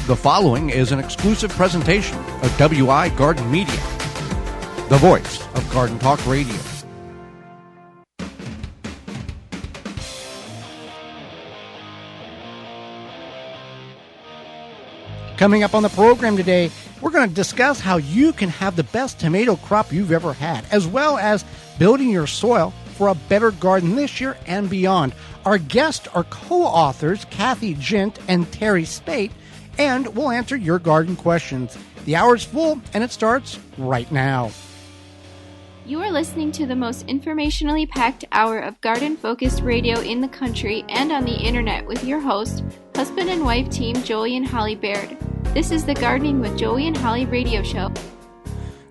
The following is an exclusive presentation of WI Garden Media, the voice of Garden Talk Radio. Coming up on the program today, we're going to discuss how you can have the best tomato crop you've ever had, as well as building your soil for a better garden this year and beyond. Our guests are co-authors Kathy Jentz and Teri Speight, and we'll answer your garden questions. The hour's full, and it starts right now. You are listening to the most informationally packed hour of garden-focused radio in the country and on the internet with your host, husband and wife team Joey and Holly Baird. This is the Gardening with Joey and Holly radio show.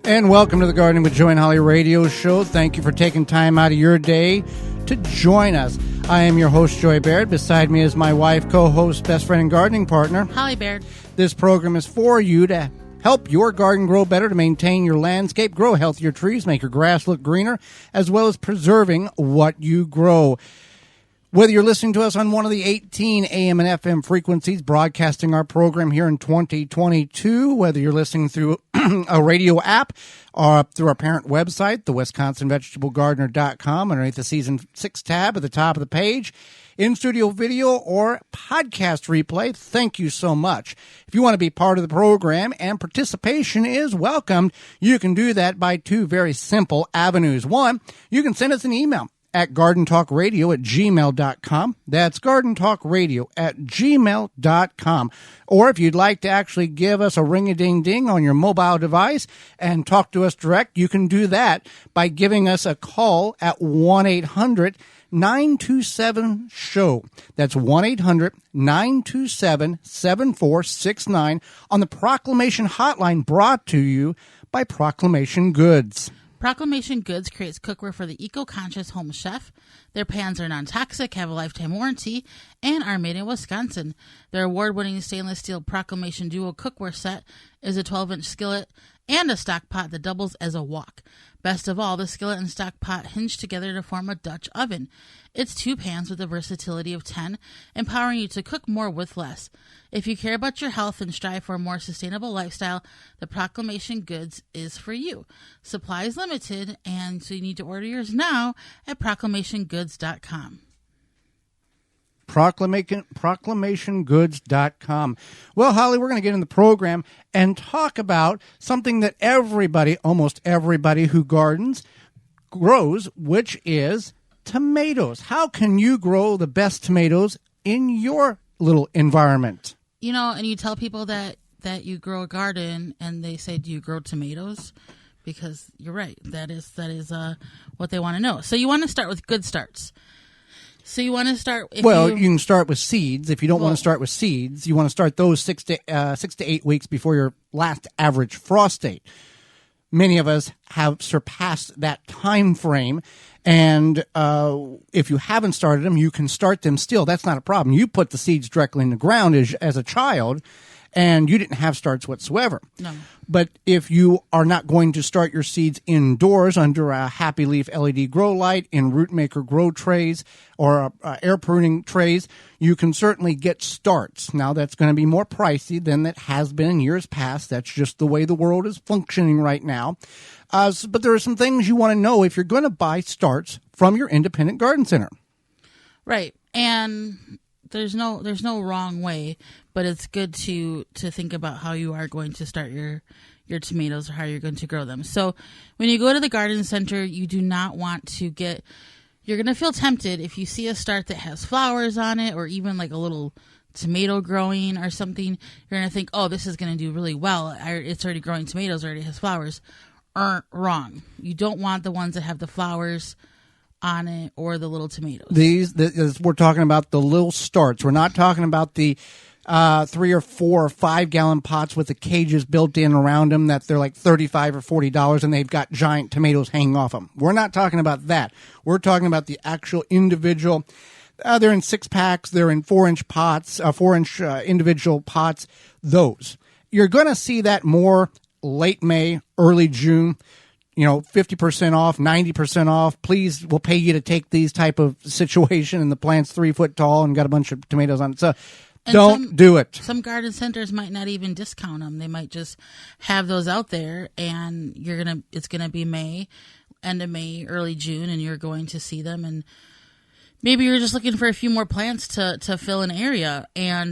And welcome to the Gardening with Joey and Holly radio show. Thank you for taking time out of your day to join us. I am your host, Joey Baird. Beside me is my wife, co-host, best friend, and gardening partner, Holly Baird. This program is for you to help your garden grow better, to maintain your landscape, grow healthier trees, make your grass look greener, as well as preserving what you grow. Whether you're listening to us on one of the 18 AM and FM frequencies broadcasting our program here in 2022, whether you're listening through a radio app or through our parent website, the WisconsinVegetableGardener.com, underneath the Season 6 tab at the top of the page, in-studio video or podcast replay, thank you so much. If you want to be part of the program and participation is welcomed, you can do that by two very simple avenues. One, you can send us an email at gardentalkradio@gmail.com. That's gardentalkradio@gmail.com. Or if you'd like to actually give us a ring-a-ding-ding on your mobile device and talk to us direct, you can do that by giving us a call at 1-800-927-SHOW. That's 1-800-927-7469 on the Proclamation Hotline, brought to you by Proclamation Goods. Proclamation Goods creates cookware for the eco-conscious home chef. Their pans are non-toxic, have a lifetime warranty, and are made in Wisconsin. Their award-winning stainless steel Proclamation Duo cookware set is a 12-inch skillet and a stock pot that doubles as a wok. Best of all, the skillet and stock pot hinge together to form a Dutch oven. It's two pans with the versatility of 10, empowering you to cook more with less. If you care about your health and strive for a more sustainable lifestyle, the Proclamation Goods is for you. Supply is limited, and so you need to order yours now at proclamationgoods.com. Proclamationgoods.com. Well, Holly, we're going to get in the program and talk about something that everybody, almost everybody who gardens, grows, which is tomatoes. How can you grow the best tomatoes in your little environment? You know, and you tell people that you grow a garden, and they say, do you grow tomatoes? Because you're right. That is what they want to know. So you want to start with good starts. So you want to start... you can start with seeds. If you don't want to start with seeds, you want to start those 6 to 8 weeks before your last average frost date. Many of us have surpassed that time frame, and if you haven't started them, you can start them still. That's not a problem. You put the seeds directly in the ground as a child, and you didn't have starts whatsoever. No. But if you are not going to start your seeds indoors under a Happy Leaf LED grow light, in Root Maker grow trays, or air pruning trays, you can certainly get starts. Now, that's going to be more pricey than it has been in years past. That's just the way the world is functioning right now. But there are some things you want to know if you're going to buy starts from your independent garden center. Right. And there's no wrong way, but it's good to think about how you are going to start your tomatoes or how you're going to grow them. So when you go to the garden center, you do not want to you're going to feel tempted if you see a start that has flowers on it, or even like a little tomato growing or something. You're going to think, oh, this is going to do really well. It's already growing tomatoes, already has flowers. Wrong. You don't want the ones that have the flowers on it or the little tomatoes. We're talking about the little starts. We're not talking about the 3 or 4 or 5 gallon pots with the cages built in around them that they're like $35 or $40 and they've got giant tomatoes hanging off them. We're not talking about that. We're talking about the actual individual. They're in 6-packs. They're in 4-inch pots, 4-inch individual pots. Those. You're going to see that more late May, early June. 50% off, 90% off. Please, we'll pay you to take these type of situation, and the plant's 3 foot tall and got a bunch of tomatoes on it. So And Don't do it. Some garden centers might not even discount them. They might just have those out there, and it's gonna be May, end of May, early June, and you're going to see them. And maybe you're just looking for a few more plants to fill an area, and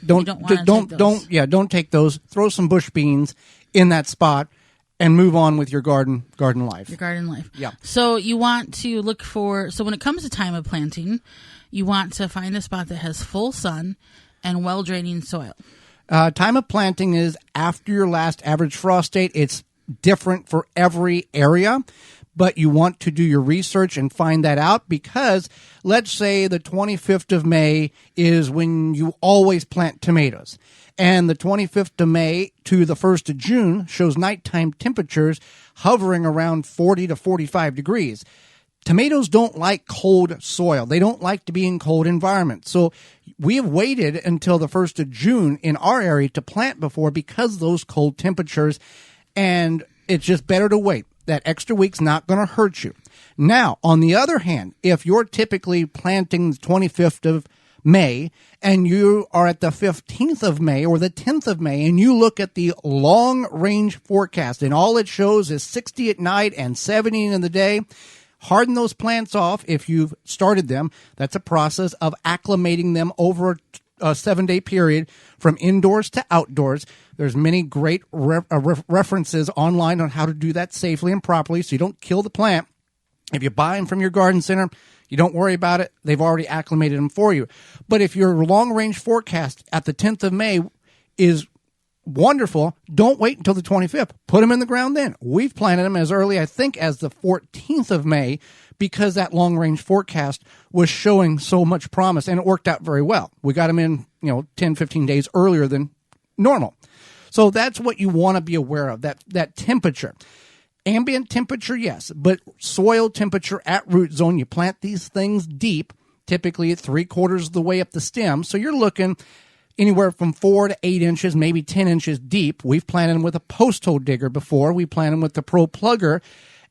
don't take those. Throw some bush beans in that spot, and move on with your garden life. Your garden life. Yeah. So you want to look for. So when it comes to time of planting, you want to find a spot that has full sun and well draining soil. Time of planting is after your last average frost date. It's different for every area, but you want to do your research and find that out, because let's say the 25th of May is when you always plant tomatoes, and the 25th of May to the 1st of June shows nighttime temperatures hovering around 40 to 45 degrees. Tomatoes don't like cold soil. They don't like to be in cold environments. So we have waited until the 1st of June in our area to plant before, because of those cold temperatures, and it's just better to wait. That extra week's not going to hurt you. Now, on the other hand, if you're typically planting the 25th of May and you are at the 15th of May or the 10th of May, and you look at the long range forecast and all it shows is 60 at night and 70 in the day, harden those plants off if you've started them. That's a process of acclimating them over a 7-day period from indoors to outdoors. There's many great references online on how to do that safely and properly so you don't kill the plant. If you buy them from your garden center, you don't worry about it. They've already acclimated them for you. But if your long-range forecast at the 10th of May is wonderful, don't wait until the 25th. Put them in the ground then. We've planted them as early, I think, as the 14th of May, because that long-range forecast was showing so much promise, and it worked out very well. We got them in, 10, 15 days earlier than normal. So that's what you want to be aware of, that temperature. Ambient temperature, yes, but soil temperature at root zone. You plant these things deep, typically at 3/4 of the way up the stem. So you're looking anywhere from 4 to 8 inches, maybe 10 inches deep. We've planted them with a post hole digger before. We planted them with the Pro Plugger,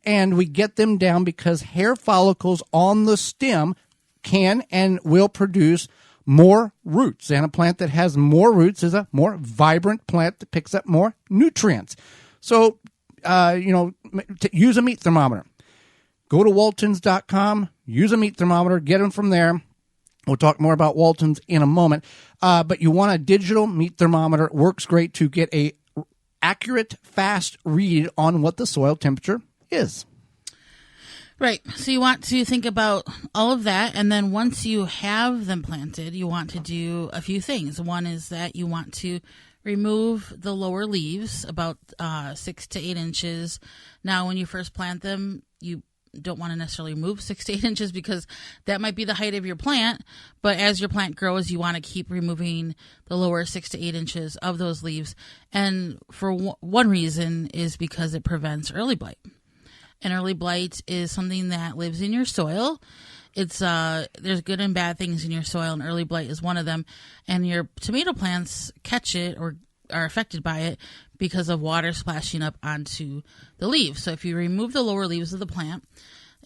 and we get them down because hair follicles on the stem can and will produce more roots. And a plant that has more roots is a more vibrant plant that picks up more nutrients. So, use a meat thermometer. Go to waltons.com, use a meat thermometer, get them from there. We'll talk more about Waltons in a moment. But you want a digital meat thermometer. It works great to get a accurate, fast read on what the soil temperature is. Right. So you want to think about all of that. And then once you have them planted, you want to do a few things. One is that you want to remove the lower leaves about 6 to 8 inches. Now, when you first plant them, you don't want to necessarily move 6 to 8 inches because that might be the height of your plant. But as your plant grows, you want to keep removing the lower 6 to 8 inches of those leaves. And for one reason is because it prevents early blight. And early blight is something that lives in your soil. It's there's good and bad things in your soil, and early blight is one of them. And your tomato plants catch it or are affected by it because of water splashing up onto the leaves. So if you remove the lower leaves of the plant,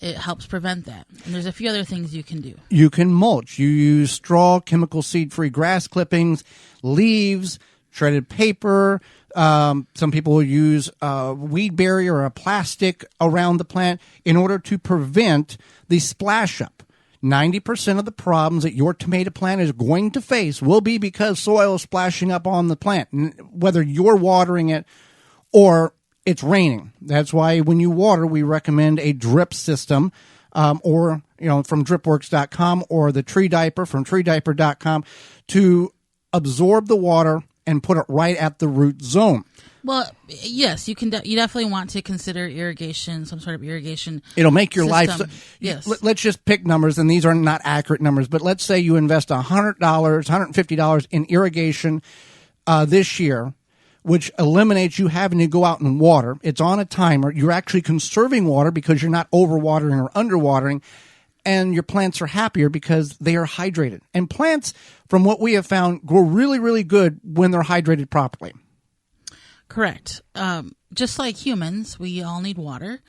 it helps prevent that. And there's a few other things you can do. You can mulch. You use straw, chemical seed-free grass clippings, leaves, shredded paper. Some people will use a weed barrier or a plastic around the plant in order to prevent the splash up. 90% of the problems that your tomato plant is going to face will be because soil is splashing up on the plant, whether you're watering it or it's raining. That's why when you water, we recommend a drip system, or from dripworks.com, or the tree diaper from treediaper.com, to absorb the water and put it right at the root zone. Well, yes, you can. You definitely want to consider irrigation, some sort of irrigation. It'll make your system. life. Yes. Let's just pick numbers, and these are not accurate numbers. But let's say you invest $100, $150 in irrigation this year, which eliminates you having to go out and water. It's on a timer. You're actually conserving water because you're not overwatering or underwatering. And your plants are happier because they are hydrated. And plants, from what we have found, grow really, really good when they're hydrated properly. Correct. Just like humans, we all need water.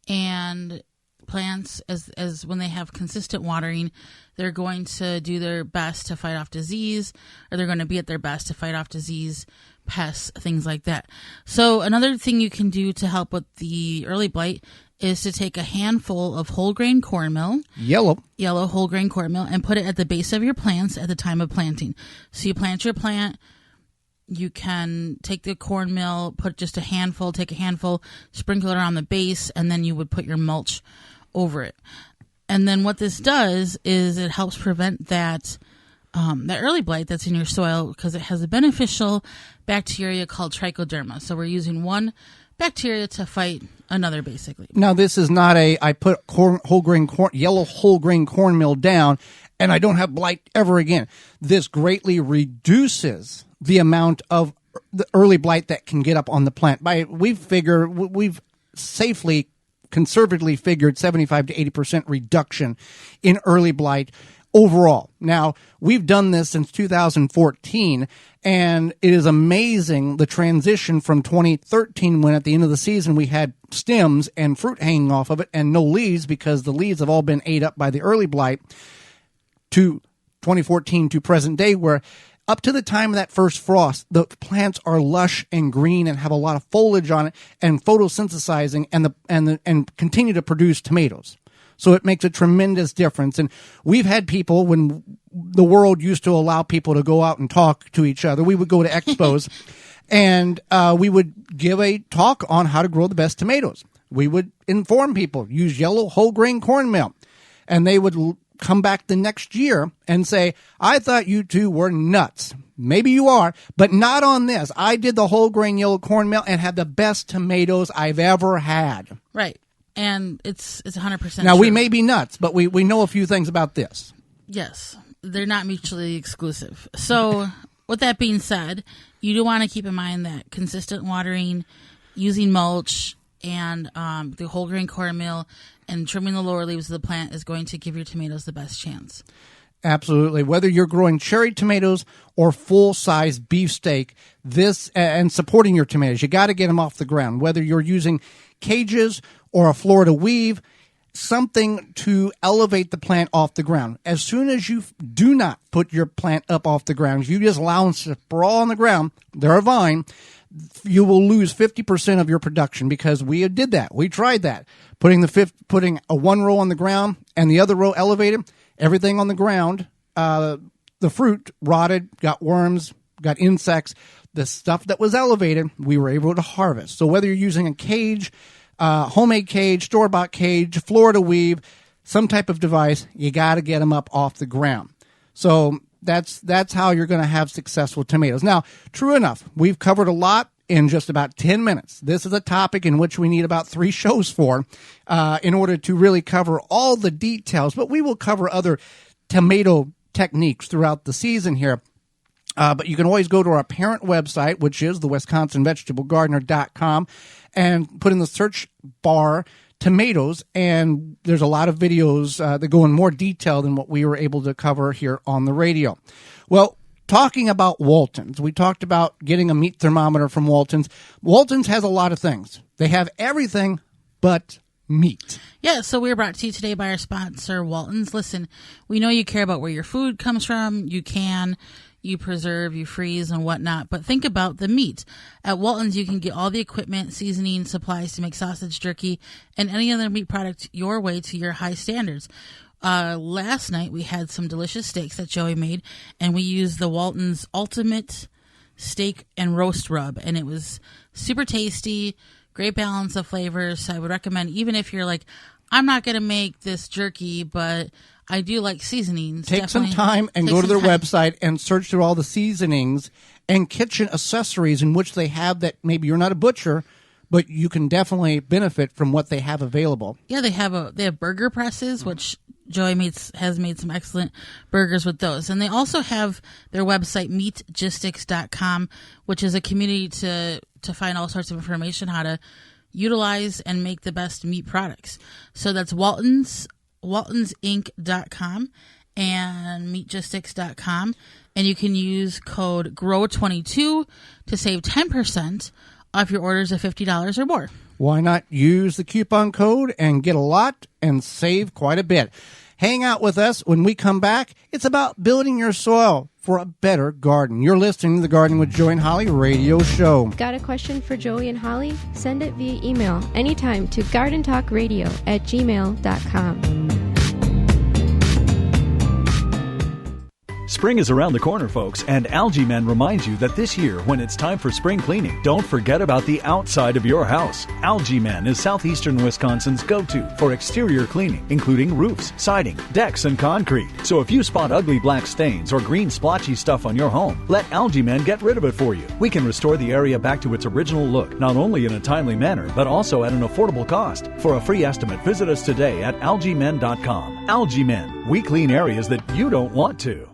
And plants, as when they have consistent watering, they're going to do their best to fight off disease, or they're going to be at their best to fight off disease, pests, things like that. So another thing you can do to help with the early blight is to take a handful of whole grain cornmeal, yellow whole grain cornmeal, and put it at the base of your plants at the time of planting. So you plant your plant, you can take the cornmeal, put just a handful, sprinkle it around the base, and then you would put your mulch over it. And then what this does is it helps prevent that early blight that's in your soil, because it has a beneficial bacteria called trichoderma. So we're using one bacteria to fight another, basically. Now, this is not I put yellow whole grain cornmeal down and I don't have blight ever again. This greatly reduces the amount of the early blight that can get up on the plant. We've safely, conservatively figured 75 to 80% reduction in early blight overall. Now, we've done this since 2014, and it is amazing the transition from 2013, when at the end of the season we had stems and fruit hanging off of it and no leaves because the leaves have all been ate up by the early blight, to 2014 to present day, where up to the time of that first frost, the plants are lush and green and have a lot of foliage on it and photosynthesizing and continue to produce tomatoes. So it makes a tremendous difference. And we've had people, when the world used to allow people to go out and talk to each other, we would go to expos and we would give a talk on how to grow the best tomatoes. We would inform people, use yellow whole grain cornmeal. And they would come back the next year and say, I thought you two were nuts. Maybe you are, but not on this. I did the whole grain yellow cornmeal and had the best tomatoes I've ever had. Right. And it's 100% Now, true. we may be nuts, but we know a few things about this. Yes. They're not mutually exclusive. So with that being said, you do want to keep in mind that consistent watering, using mulch, and the whole grain cornmeal and trimming the lower leaves of the plant is going to give your tomatoes the best chance. Absolutely. Whether you're growing cherry tomatoes or full-size beefsteak, and supporting your tomatoes, you got to get them off the ground. Whether you're using cages or a Florida weave, something to elevate the plant off the ground. As soon as you do not put your plant up off the ground, you just allow them to sprawl on the ground, they're a vine, you will lose 50% of your production, because we did that. We tried that. Putting a one row on the ground and the other row elevated, everything on the ground, the fruit rotted, got worms, got insects. The stuff that was elevated, we were able to harvest. So whether you're using a cage, homemade cage, store-bought cage, Florida weave, some type of device, you got to get them up off the ground. So that's how you're going to have successful tomatoes. Now, true enough, we've covered a lot in just about 10 minutes. This is a topic in which we need about 3 shows for in order to really cover all the details. But we will cover other tomato techniques throughout the season here. But you can always go to our parent website, which is the WisconsinVegetableGardener.com, and put in the search bar tomatoes, and there's a lot of videos that go in more detail than what we were able to cover here on the radio. Well, talking about Walton's, we talked about getting a meat thermometer from Walton's. Walton's has a lot of things. They have everything but meat. Yeah, so we're brought to you today by our sponsor, Walton's. Listen, we know you care about where your food comes from. You preserve, you freeze, and whatnot. But think about the meat. At Walton's, you can get all the equipment, seasoning, supplies to make sausage, jerky, and any other meat product your way to your high standards. Last night, we had some delicious steaks that Joey made, and we used the Walton's Ultimate Steak and Roast Rub, and it was super tasty, great balance of flavors. So I would recommend, even if you're like, I'm not going to make this jerky, but I do like seasonings. Take some time and go to their website and search through all the seasonings and kitchen accessories in which they have that maybe you're not a butcher, but you can definitely benefit from what they have available. Yeah, they have burger presses, which Joey has made some excellent burgers with those. And they also have their website, meatgistics.com, which is a community to find all sorts of information how to utilize and make the best meat products. So that's waltonsinc.com and meatgistics.com, and you can use code GROW22 to save 10% off your orders of $50 or more. Why not use the coupon code and get a lot and save quite a bit? Hang out with us. When we come back, it's about building your soil for a better garden. You're listening to the Gardening with Joey and Holly radio show. Got a question for Joey and Holly? Send it via email anytime to gardentalkradio@gmail.com. Spring is around the corner, folks, and Algae Men reminds you that this year, when it's time for spring cleaning, don't forget about the outside of your house. Algae Men is southeastern Wisconsin's go-to for exterior cleaning, including roofs, siding, decks, and concrete. So if you spot ugly black stains or green splotchy stuff on your home, let Algae Men get rid of it for you. We can restore the area back to its original look, not only in a timely manner, but also at an affordable cost. For a free estimate, visit us today at algaemen.com. Algae Men, we clean areas that you don't want to.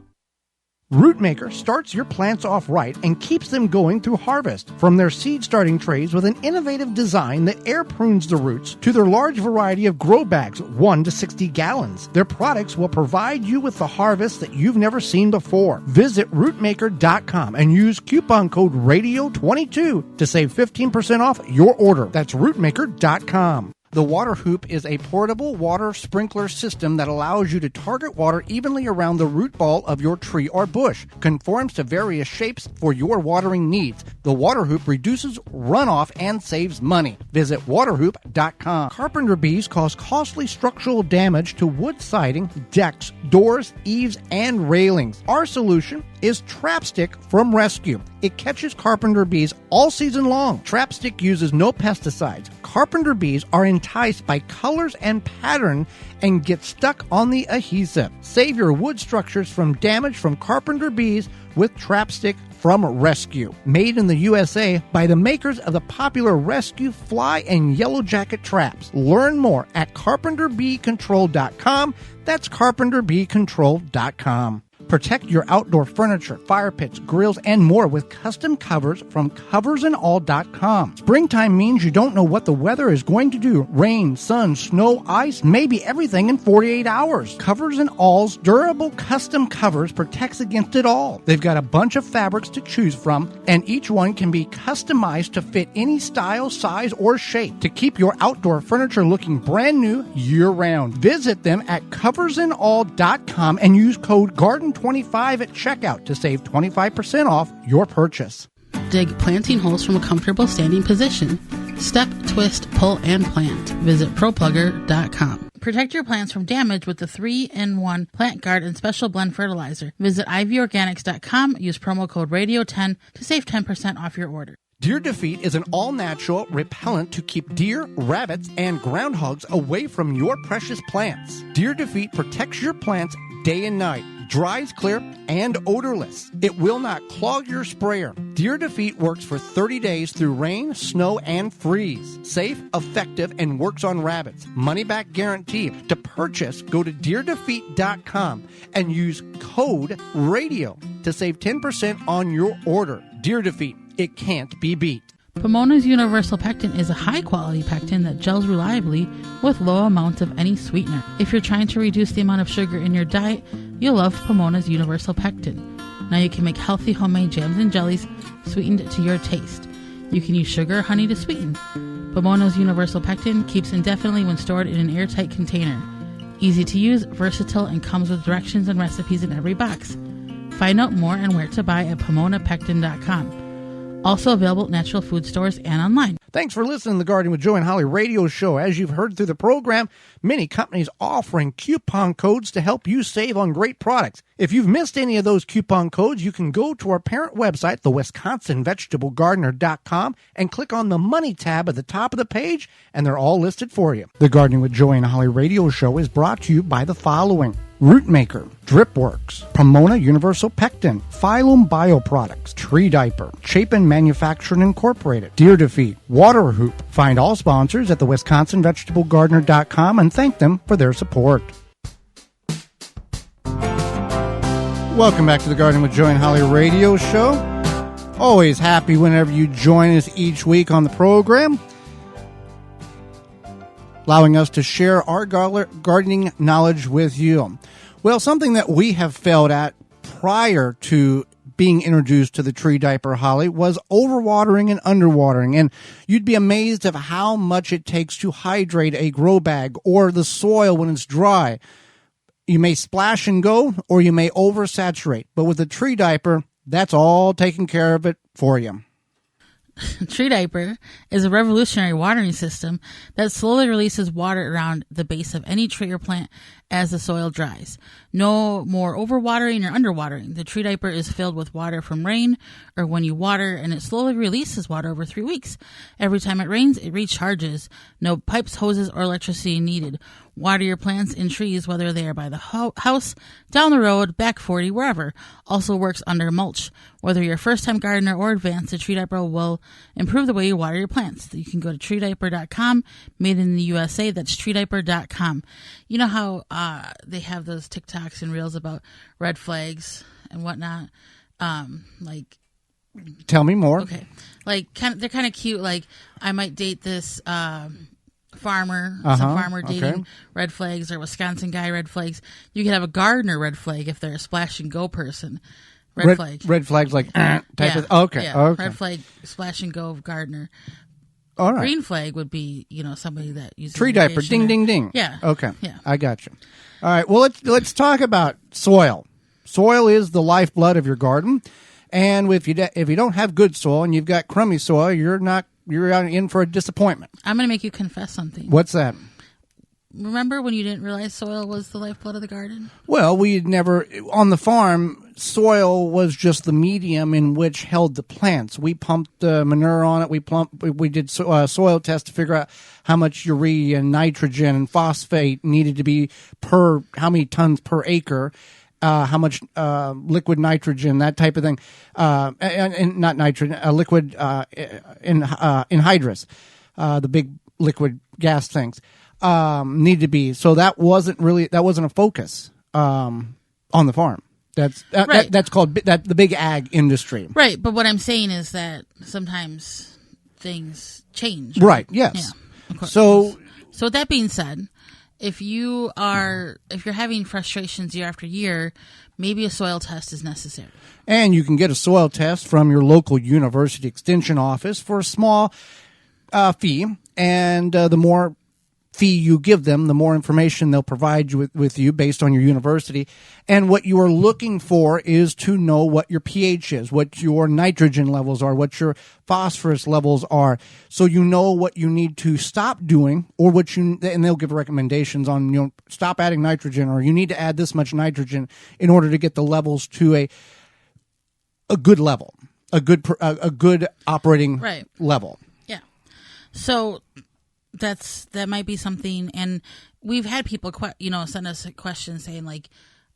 Rootmaker starts your plants off right and keeps them going through harvest. From their seed starting trays with an innovative design that air prunes the roots to their large variety of grow bags, 1 to 60 gallons. Their products will provide you with the harvest that you've never seen before. Visit rootmaker.com and use coupon code RADIO22 to save 15% off your order. That's rootmaker.com. The Water Hoop is a portable water sprinkler system that allows you to target water evenly around the root ball of your tree or bush. Conforms to various shapes for your watering needs. The Water Hoop reduces runoff and saves money. Visit waterhoop.com. Carpenter bees cause costly structural damage to wood siding, decks, doors, eaves, and railings. Our solution is Trapstick from Rescue. It catches carpenter bees all season long. Trapstick uses no pesticides. Carpenter bees are enticed by colors and pattern and get stuck on the adhesive. Save your wood structures from damage from carpenter bees with Trapstick from Rescue. Made in the USA by the makers of the popular Rescue fly and yellow jacket traps. Learn more at carpenterbeecontrol.com. That's carpenterbeecontrol.com. Protect your outdoor furniture, fire pits, grills, and more with custom covers from coversandall.com. Springtime means you don't know what the weather is going to do. Rain, sun, snow, ice, maybe everything in 48 hours. Covers and All's durable custom covers protects against it all. They've got a bunch of fabrics to choose from, and each one can be customized to fit any style, size, or shape to keep your outdoor furniture looking brand new year-round. Visit them at coversandall.com and use code GARDEN25 at checkout to save 25% off your purchase. Dig planting holes from a comfortable standing position. Step, twist, pull, and plant. Visit ProPlugger.com. Protect your plants from damage with the 3-in-1 Plant Guard and Special Blend Fertilizer. Visit ivorganics.com. Use promo code RADIO10 to save 10% off your order. Deer Defeat is an all-natural repellent to keep deer, rabbits, and groundhogs away from your precious plants. Deer Defeat protects your plants day and night. Dries clear and odorless. It will not clog your sprayer. Deer Defeat works for 30 days through rain, snow, and freeze. Safe, effective, and works on rabbits. Money back guarantee. To purchase, go to deerdefeat.com and use code RADIO to save 10% on your order. Deer Defeat. It can't be beat. Pomona's Universal Pectin is a high-quality pectin that gels reliably with low amounts of any sweetener. If you're trying to reduce the amount of sugar in your diet, you'll love Pomona's Universal Pectin. Now you can make healthy homemade jams and jellies sweetened to your taste. You can use sugar or honey to sweeten. Pomona's Universal Pectin keeps indefinitely when stored in an airtight container. Easy to use, versatile, and comes with directions and recipes in every box. Find out more and where to buy at PimonaPectin.com. Also available at natural food stores and online. Thanks for listening to the Gardening with Joe and Holly radio show. As you've heard through the program, many companies offering coupon codes to help you save on great products. If you've missed any of those coupon codes, you can go to our parent website, the WisconsinVegetableGardener.com, and click on the Money tab at the top of the page, and they're all listed for you. The Gardening with Joe and Holly radio show is brought to you by the following: Rootmaker, Dripworks, Pomona Universal Pectin, Phylum Bioproducts, Tree Diaper, Chapin Manufacturing Incorporated, Deer Defeat, Water Hoop. Find all sponsors at the WisconsinVegetableGardener.com and thank them for their support. Welcome back to the Gardening with Joe and Holly radio show. Always happy whenever you join us each week on the program, allowing us to share our gardening knowledge with you. Well, something that we have failed at prior to being introduced to the tree diaper, Holly, was overwatering and underwatering. And you'd be amazed at how much it takes to hydrate a grow bag or the soil when it's dry. You may splash and go, or you may oversaturate. But with a tree diaper, that's all taken care of it for you. Tree diaper is a revolutionary watering system that slowly releases water around the base of any tree or plant as the soil dries. No more overwatering or underwatering. The tree diaper is filled with water from rain or when you water, and it slowly releases water over 3 weeks. Every time it rains, it recharges. No pipes, hoses, or electricity needed. Water your plants and trees, whether they are by the house, down the road, back 40, wherever. Also works under mulch. Whether you're a first-time gardener or advanced, the tree diaper will improve the way you water your plants. You can go to treediaper.com, made in the USA. That's treediaper.com. You know how they have those TikToks and reels about red flags and whatnot? Like, tell me more. Okay. Like, they're kind of cute. Like, I might date this farmer, some farmer dating red flags, or Wisconsin guy red flags. You could have a gardener red flag if they're a splash and go person. Red flag. Red flags like type of. Okay. Yeah. Okay. Red flag, splash and go gardener. All right. Green flag would be, somebody that uses tree diaper. Ding, ding, ding. Yeah. Okay. Yeah. I got you. All right. Well, let's talk about soil. Soil is the lifeblood of your garden, and if you don't have good soil and you've got crummy soil, you're in for a disappointment. I'm going to make you confess something. What's that? Remember when you didn't realize soil was the lifeblood of the garden? Well, on the farm, soil was just the medium in which held the plants. We pumped manure on it. We did soil tests to figure out how much urea and nitrogen and phosphate needed to be how many tons per acre, how much liquid nitrogen, that type of thing, and not nitrogen, liquid anhydrous, the big liquid gas things. Need to be. So that wasn't a focus on the farm. That's right. That's called the big ag industry. Right, but what I'm saying is that sometimes things change. Right. Yes. Yeah, of course. So with that being said, if you're having frustrations year after year, maybe a soil test is necessary. And you can get a soil test from your local university extension office for a small fee, and the more fee you give them, the more information they'll provide you with you based on your university. And what you are looking for is to know what your pH is, what your nitrogen levels are, what your phosphorus levels are, so you know what you need to stop doing, or and they'll give recommendations on, stop adding nitrogen, or you need to add this much nitrogen in order to get the levels to a good level, a good operating level. Yeah. So that might be something, and we've had people send us a question saying, like,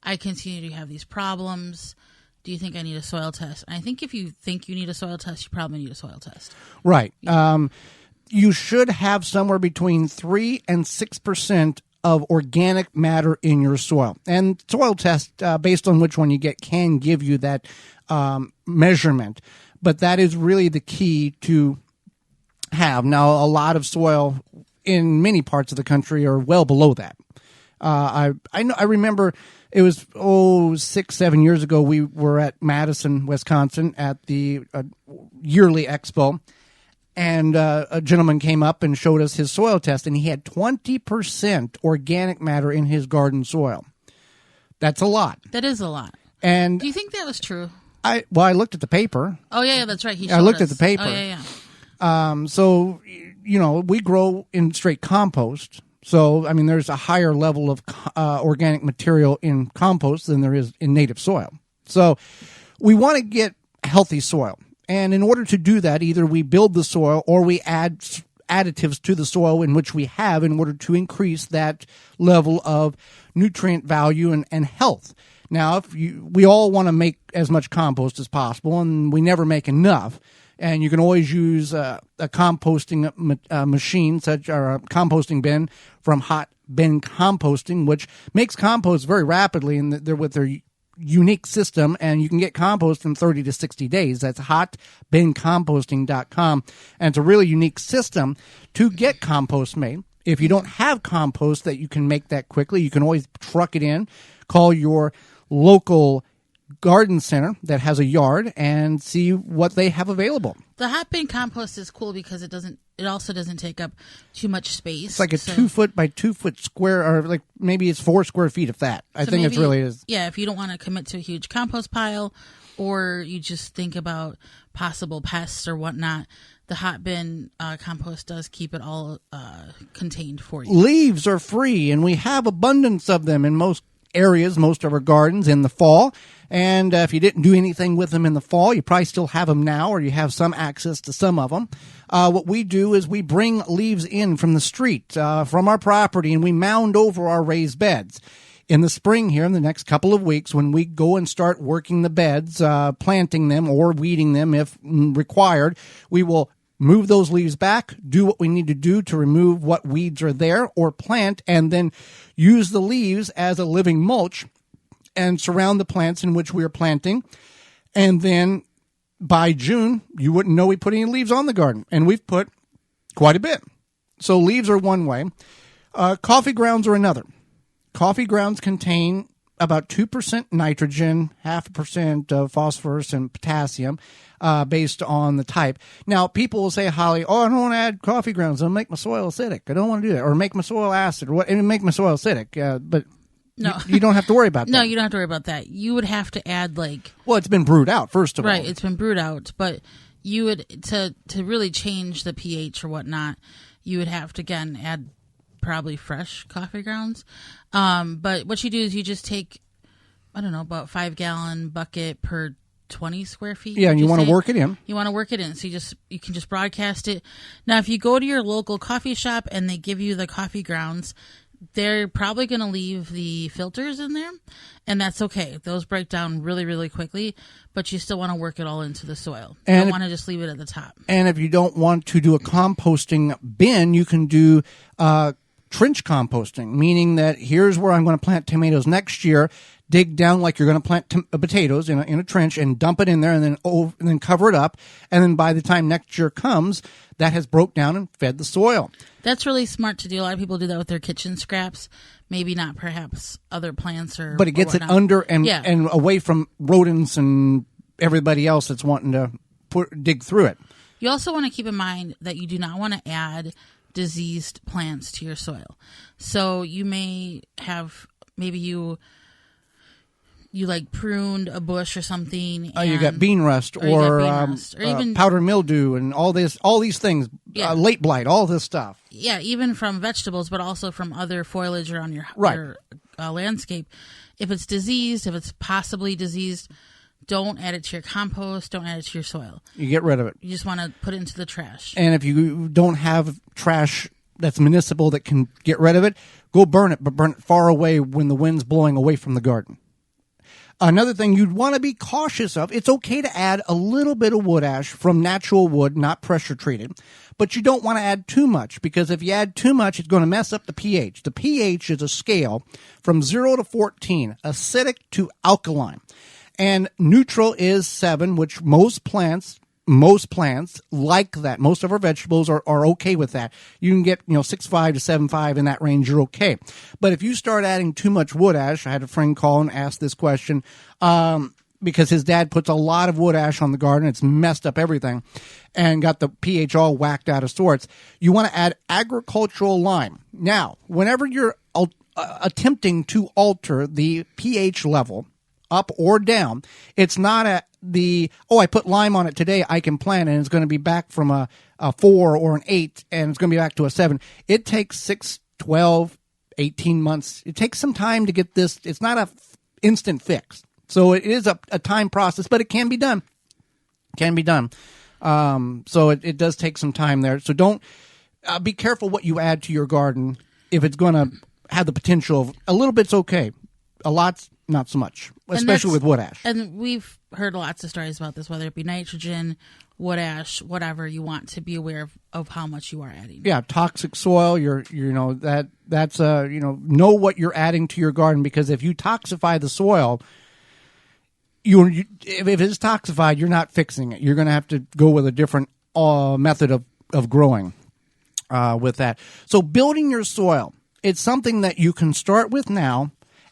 I continue to have these problems. Do you think I need a soil test? And I think if you think you need a soil test, you probably need a soil test. Right. You should have somewhere between 3 and 6% of organic matter in your soil. And soil test, based on which one you get, can give you that measurement. But that is really the key to have. Now, a lot of soil in many parts of the country are well below that. I remember it was 6-7 years ago. We were at Madison, Wisconsin, at the yearly expo, and a gentleman came up and showed us his soil test, and he had 20% organic matter in his garden soil. That's a lot. That is a lot. And do you think that was true? I looked at the paper. Oh yeah, that's right. I looked at the paper. Oh yeah. So, we grow in straight compost. So, I mean, there's a higher level of organic material in compost than there is in native soil. So we want to get healthy soil. And in order to do that, either we build the soil or we add additives to the soil in which we have in order to increase that level of nutrient value and health. Now, we all want to make as much compost as possible, and we never make enough. And you can always use a composting machine, or a composting bin from Hot Bin Composting, which makes compost very rapidly, and they're with their unique system, and you can get compost in 30 to 60 days. That's hotbincomposting.com, and it's a really unique system to get compost made. If you don't have compost that you can make that quickly, you can always truck it in, call your local garden center that has a yard and see what they have available. The hot bin compost is cool because it also doesn't take up too much space. It's like a 2 foot by 2 foot square, or like maybe it's 4 square feet, if that. I think it really is. Yeah, if you don't want to commit to a huge compost pile, or you just think about possible pests or whatnot, the hot bin compost does keep it all contained for you. Leaves are free, and we have abundance of them in most areas, most of our gardens in the fall. And if you didn't do anything with them in the fall, you probably still have them now, or you have some access to some of them. What we do is we bring leaves in from the street, from our property, and we mound over our raised beds. In the spring here, in the next couple of weeks, when we go and start working the beds, planting them or weeding them if required, we will move those leaves back, do what we need to do to remove what weeds are there, or plant, and then use the leaves as a living mulch and surround the plants in which we are planting. And then by June, you wouldn't know we put any leaves on the garden, and we've put quite a bit. So leaves are one way. Coffee grounds are another. Coffee grounds contain about 2% nitrogen, 0.5% of phosphorus and potassium, based on the type. Now, people will say, Holly, I don't want to add coffee grounds. It'll make my soil acidic. I don't want to do that. Or make my soil acid. Or it'll make my soil acidic. But no, you don't have to worry about that. No, you don't have to worry about that. You would have to add Well, it's been brewed out, first of all. Right, it's been brewed out. But you would, to really change the pH or whatnot, you would have to, again, add probably fresh coffee grounds. But what you do is you just take, I don't know, about 5-gallon bucket per 20 square feet. Yeah, and you want to work it in. You want to work it in. So you can just broadcast it. Now, if you go to your local coffee shop and they give you the coffee grounds, they're probably going to leave the filters in there, and that's okay. Those break down really, really quickly, but you still want to work it all into the soil. You don't want to just leave it at the top. And if you don't want to do a composting bin, you can do trench composting, meaning that here's where I'm going to plant tomatoes next year. Dig down like you're going to plant potatoes in a trench and dump it in there, and then cover it up. And then by the time next year comes, that has broke down and fed the soil. That's really smart to do. A lot of people do that with their kitchen scraps. Maybe not perhaps other plants or but it gets it under and away from rodents and everybody else that's wanting to dig through it. You also want to keep in mind that you do not want to add diseased plants to your soil. So you may have, maybe you like pruned a bush or something. You got bean rust or even powder mildew and all these things, late blight, all this stuff. Yeah, even from vegetables, but also from other foliage around your landscape. If it's diseased, if it's possibly diseased, don't add it to your compost. Don't add it to your soil. You get rid of it. You just want to put it into the trash. And if you don't have trash that's municipal that can get rid of it, go burn it, but burn it far away when the wind's blowing away from the garden. Another thing you'd want to be cautious of, it's okay to add a little bit of wood ash from natural wood, not pressure treated, but you don't want to add too much, because if you add too much, it's going to mess up the pH. The pH is a scale from 0 to 14, acidic to alkaline. And neutral is 7, which most plants like that. Most of our vegetables are okay with that. You can get 6.5 to 7.5 in that range. You're okay. But if you start adding too much wood ash, I had a friend call and ask this question because his dad puts a lot of wood ash on the garden. It's messed up everything and got the pH all whacked out of sorts. You want to add agricultural lime. Now, whenever you're attempting to alter the pH level up or down, it's not I put lime on it today, I can plant it, and it's going to be back from a 4 or an 8, and it's going to be back to a 7. It takes 6, 12, 18 months. It takes some time to get this. It's not a instant fix. So it is a time process, but it can be done. So it does take some time there. So don't be careful what you add to your garden. If it's going to have the potential of a little bit's okay. A lot's not so much, especially with wood ash. And we've heard lots of stories about this, whether it be nitrogen, wood ash, whatever. You want to be aware of how much you are adding. Yeah, toxic soil. That's know what you're adding to your garden, because if you toxify the soil, if it's toxified, you're not fixing it. You're going to have to go with a different method of growing with that. So building your soil, it's something that you can start with now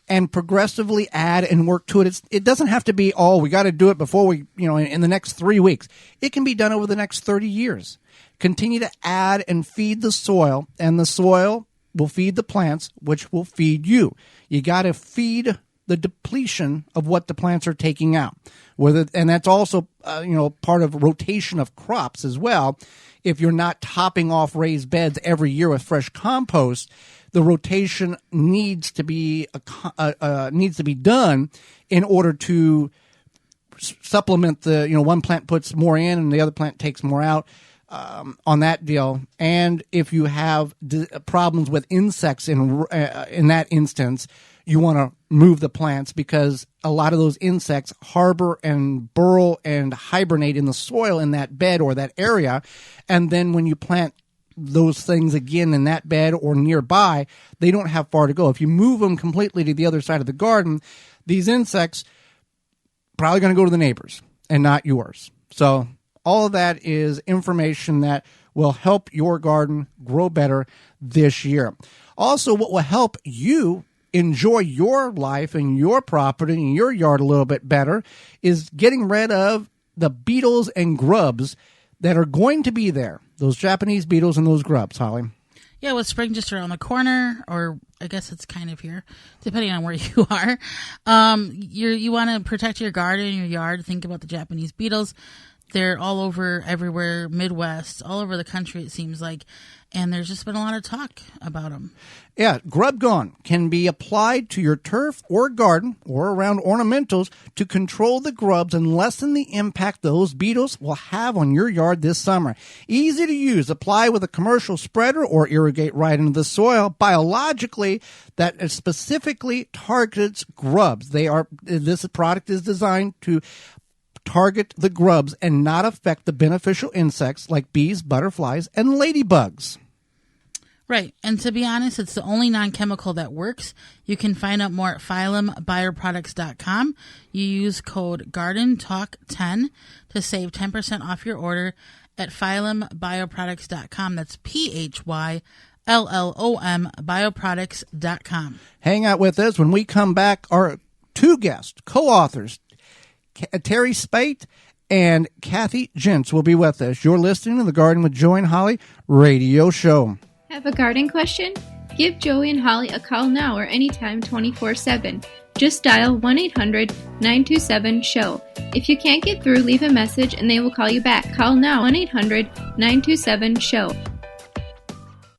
and progressively add and work to it. It doesn't have to be, we got to do it before we, in the next 3 weeks. It can be done over the next 30 years. Continue to add and feed the soil, and the soil will feed the plants, which will feed you. You got to feed the depletion of what the plants are taking out. And that's also, part of rotation of crops as well. If you're not topping off raised beds every year with fresh compost, the rotation needs to be done in order to supplement the, one plant puts more in and the other plant takes more out on that deal. And if you have problems with insects in that instance, you want to move the plants because a lot of those insects harbor and burrow and hibernate in the soil in that bed or that area. And then when you plant those things again in that bed or nearby, they don't have far to go. If you move them completely to the other side of the garden, these insects probably going to go to the neighbors and not yours. So all of that is information that will help your garden grow better this year. Also, what will help you enjoy your life and your property and your yard a little bit better is getting rid of the beetles and grubs that are going to be there. Those Japanese beetles and those grubs, Holly. Yeah, with spring just around the corner, or I guess it's kind of here, depending on where you are. You want to protect your garden, your yard. Think about the Japanese beetles. They're all over, everywhere, Midwest, all over the country, it seems like. And there's just been a lot of talk about them. Yeah, Grub Gone can be applied to your turf or garden or around ornamentals to control the grubs and lessen the impact those beetles will have on your yard this summer. Easy to use. Apply with a commercial spreader or irrigate right into the soil. Biologically, that specifically targets grubs. This product is designed to target the grubs and not affect the beneficial insects like bees, butterflies, and ladybugs. Right. And to be honest, it's the only non-chemical that works. You can find out more at phyllumbioproducts.com. You use code GardenTalk10 to save 10% off your order at phyllumbioproducts.com. That's PHYLLOM bioproducts.com. Hang out with us. When we come back, our two guests, co-authors, Teri Speight and Kathy Jentz will be with us. You're listening to the Garden with Joey and Holly radio show. Have a garden question? Give Joey and Holly a call now or anytime 24/7. Just dial 1-800-927-SHOW. If you can't get through, leave a message and they will call you back. Call now 1-800-927-SHOW.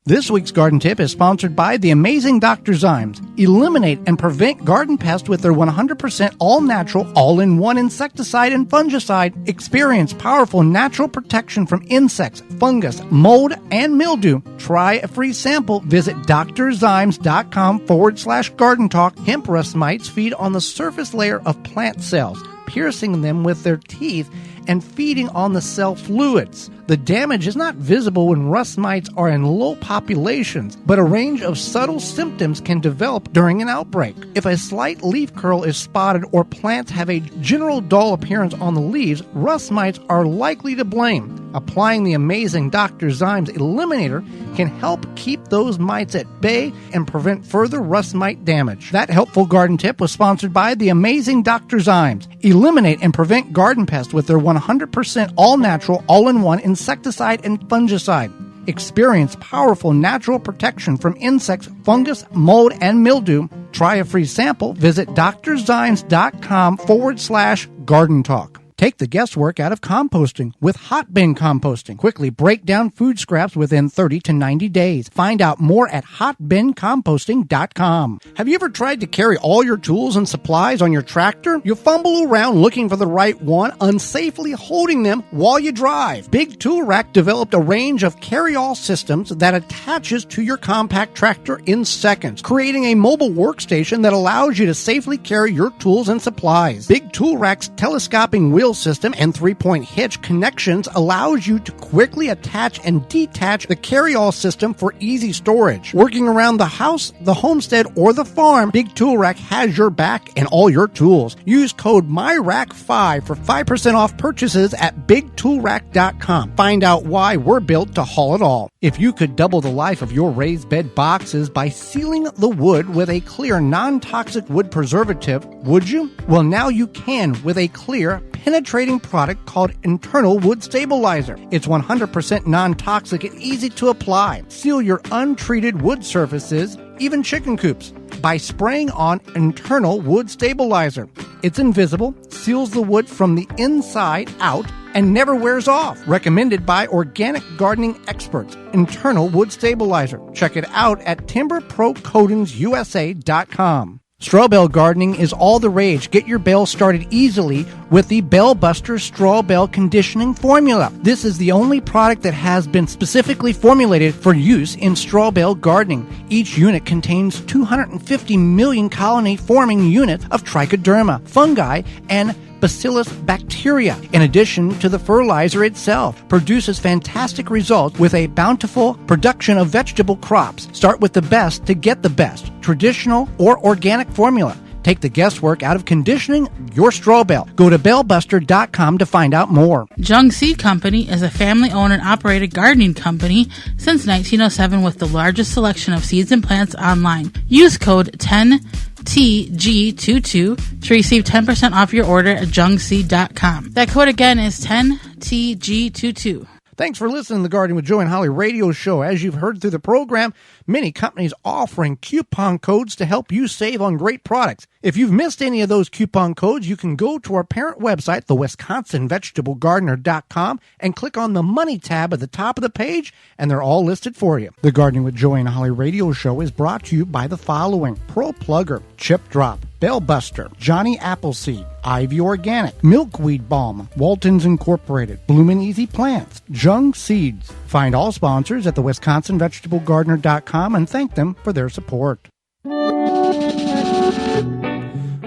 This week's garden tip is sponsored by the amazing Dr. Zymes. Eliminate and prevent garden pests with their 100% all-natural, all-in-one insecticide and fungicide. Experience powerful natural protection from insects, fungus, mold, and mildew. Try a free sample. Visit drzymes.com/garden talk. Hemp rust mites feed on the surface layer of plant cells, piercing them with their teeth and feeding on the cell fluids. The damage is not visible when rust mites are in low populations, but a range of subtle symptoms can develop during an outbreak. If a slight leaf curl is spotted or plants have a general dull appearance on the leaves, rust mites are likely to blame. Applying the amazing Dr. Zymes Eliminator can help keep those mites at bay and prevent further rust mite damage. That helpful garden tip was sponsored by the amazing Dr. Zymes. Eliminate and prevent garden pests with their 100% all-natural, all-in-one insecticide and fungicide. Experience powerful natural protection from insects, fungus, mold, and mildew. Try a free sample. Visit drzymes.com/garden talk. Take the guesswork out of composting with hot bin composting. Quickly break down food scraps within 30 to 90 days. Find out more at hotbincomposting.com. Have you ever tried to carry all your tools and supplies on your tractor? You fumble around looking for the right one, unsafely holding them while you drive. Big Tool Rack developed a range of carry-all systems that attaches to your compact tractor in seconds, creating a mobile workstation that allows you to safely carry your tools and supplies. Big Tool Rack's telescoping wheel coil system and 3-point hitch connections allows you to quickly attach and detach the carry-all system for easy storage. Working around the house, the homestead, or the farm, Big Tool Rack has your back and all your tools. Use code MYRACK5 for 5% off purchases at BigToolRack.com. Find out why we're built to haul it all. If you could double the life of your raised bed boxes by sealing the wood with a clear, non-toxic wood preservative, would you? Well, now you can with a clear, penetrating product called Internal Wood Stabilizer. It's 100% non-toxic and easy to apply. Seal your untreated wood surfaces, even chicken coops, by spraying on Internal Wood Stabilizer. It's invisible, seals the wood from the inside out, and never wears off. Recommended by organic gardening experts. Internal Wood Stabilizer. Check it out at timberprocoatingsusa.com. Straw bale gardening is all the rage. Get your bale started easily with the Bale Buster Straw Bale Conditioning Formula. This is the only product that has been specifically formulated for use in straw bale gardening. Each unit contains 250 million colony-forming units of trichoderma, fungi, and Bacillus bacteria. In addition to the fertilizer itself, produces fantastic results with a bountiful production of vegetable crops. Start with the best to get the best, traditional or organic formula. Take the guesswork out of conditioning your straw bale. Go to balebuster.com to find out more. Jung Seed Company is a family-owned and operated gardening company since 1907 with the largest selection of seeds and plants online. Use code 10TG22 to receive 10% off your order at jungseed.com. That code again is 10TG22. Thanks for listening to the Gardening with Joe and Holly radio show. As you've heard through the program, many companies offering coupon codes to help you save on great products. If you've missed any of those coupon codes, you can go to our parent website, the WisconsinVegetableGardener.com, and click on the Money tab at the top of the page, and they're all listed for you. The Gardening with Joe and Holly radio show is brought to you by the following: Pro Plugger, Chip Drop, Bale Buster, Johnny Appleseed, Ivy Organic, Milkweed Balm, Walton's Incorporated, Bloomin' Easy Plants, Jung Seeds. Find all sponsors at the WisconsinVegetableGardener.com and thank them for their support.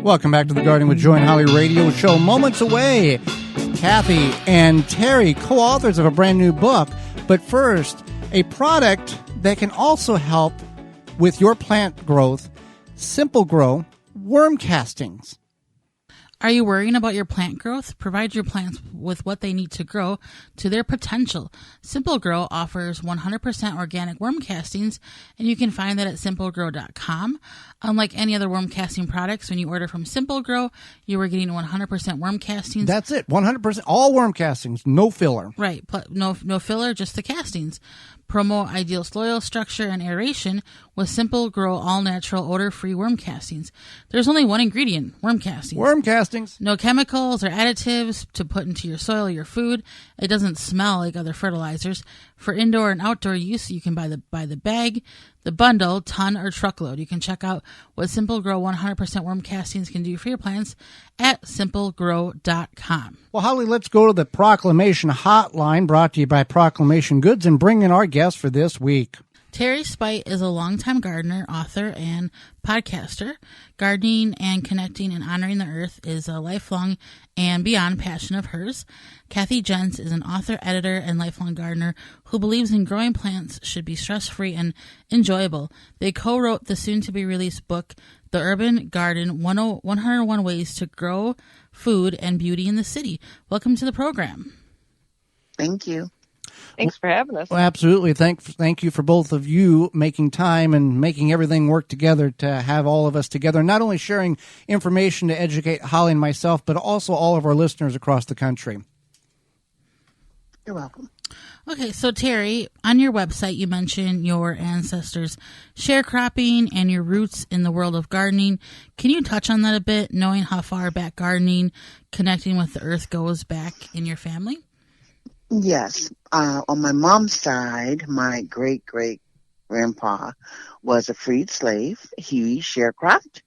Welcome back to the Gardening with Joe and Holly radio show. Moments away, Kathy and Terry, co-authors of a brand new book. But first, a product that can also help with your plant growth, Simple Grow worm castings. Are you worrying about your plant growth? Provide your plants with what they need to grow to their potential. Simple Grow offers 100% organic worm castings, and you can find that at simplegrow.com. Unlike any other worm casting products, when you order from Simple Grow, you are getting 100% worm castings. That's it, 100%, all worm castings, no filler. Right, no filler, just the castings. Promote ideal soil structure and aeration with Simple Grow all-natural odor-free worm castings. There's only one ingredient, worm castings. Worm castings. No chemicals or additives to put into your soil or your food. It doesn't smell like other fertilizers. For indoor and outdoor use, you can buy the bag, the bundle, ton, or truckload. You can check out what Simple Grow 100% worm castings can do for your plants at simplegrow.com. Well, Holly, let's go to the Proclamation Hotline, brought to you by Proclamation Goods, and bring in our guest for this week. Teri Speight is a longtime gardener, author, and podcaster. Gardening and connecting and honoring the earth is a lifelong and beyond passion of hers. Kathy Jentz is an author, editor, and lifelong gardener who believes in growing plants should be stress-free and enjoyable. They co-wrote the soon-to-be-released book, The Urban Garden, 101 Ways to Grow Food and Beauty in the City. Welcome to the program. Thank you. Thanks for having us. Well, absolutely. Thank you for both of you making time and making everything work together to have all of us together, not only sharing information to educate Holly and myself, but also all of our listeners across the country. You're welcome. Okay, so Terry, on your website, you mentioned your ancestors' sharecropping and your roots in the world of gardening. Can you touch on that a bit, knowing how far back gardening, connecting with the earth goes back in your family? Yes. On my mom's side, my great-great-grandpa was a freed slave. He sharecropped,